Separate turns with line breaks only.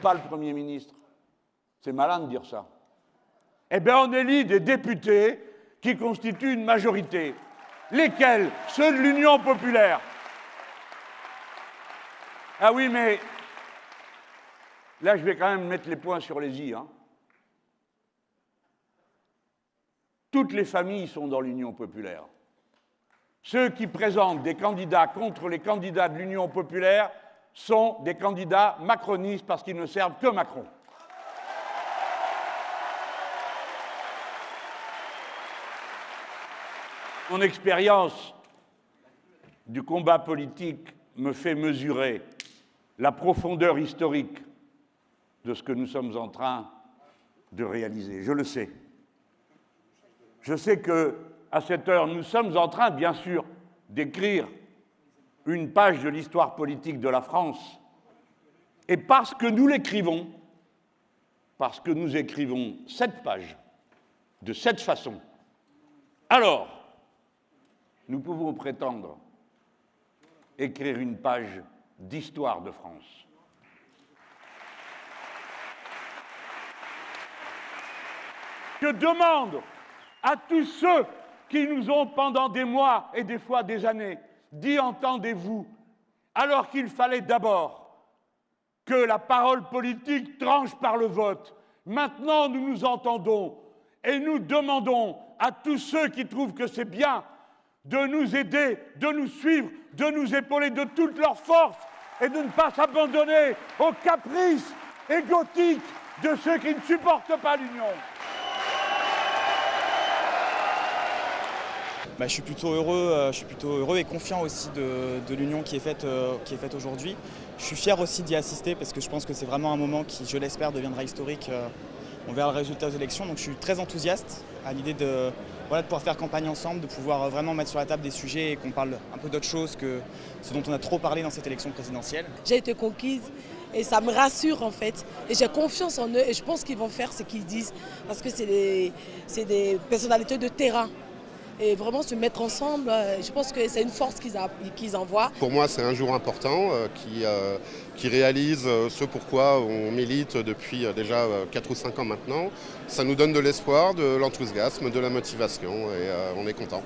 pas le Premier ministre? C'est malin de dire ça. Eh bien, on élit des députés qui constituent une majorité. Lesquels? Ceux de l'Union populaire. Ah oui, mais là, je vais quand même mettre les points sur les i. Hein. Toutes les familles sont dans l'Union populaire. Ceux qui présentent des candidats contre les candidats de l'Union populaire sont des candidats macronistes parce qu'ils ne servent que Macron. Mon expérience du combat politique me fait mesurer la profondeur historique de ce que nous sommes en train de réaliser. Je le sais. Je sais qu'à cette heure, nous sommes en train, bien sûr, d'écrire une page de l'histoire politique de la France. Et parce que nous l'écrivons, parce que nous écrivons cette page de cette façon, alors, nous pouvons prétendre écrire une page d'histoire de France. Je demande à tous ceux qui nous ont, pendant des mois et des fois des années, dit « entendez-vous », alors qu'il fallait d'abord que la parole politique tranche par le vote. Maintenant, nous nous entendons et nous demandons à tous ceux qui trouvent que c'est bien de nous aider, de nous suivre, de nous épauler de toute leur force et de ne pas s'abandonner aux caprices égotiques de ceux qui ne supportent pas l'union.
Je suis plutôt heureux et confiant aussi de l'union qui est faite aujourd'hui. Je suis fier aussi d'y assister parce que je pense que c'est vraiment un moment qui, je l'espère, deviendra historique. On verra le résultat des élections, donc je suis très enthousiaste à l'idée de pouvoir faire campagne ensemble, de pouvoir vraiment mettre sur la table des sujets et qu'on parle un peu d'autre chose que ce dont on a trop parlé dans cette élection présidentielle.
J'ai été conquise et ça me rassure en fait. Et j'ai confiance en eux et je pense qu'ils vont faire ce qu'ils disent parce que c'est des personnalités de terrain. Et vraiment se mettre ensemble, je pense que c'est une force qu'ils envoient.
Pour moi, c'est un jour important qui réalise ce pourquoi on milite depuis déjà 4 ou 5 ans maintenant. Ça nous donne de l'espoir, de l'enthousiasme, de la motivation et on est content.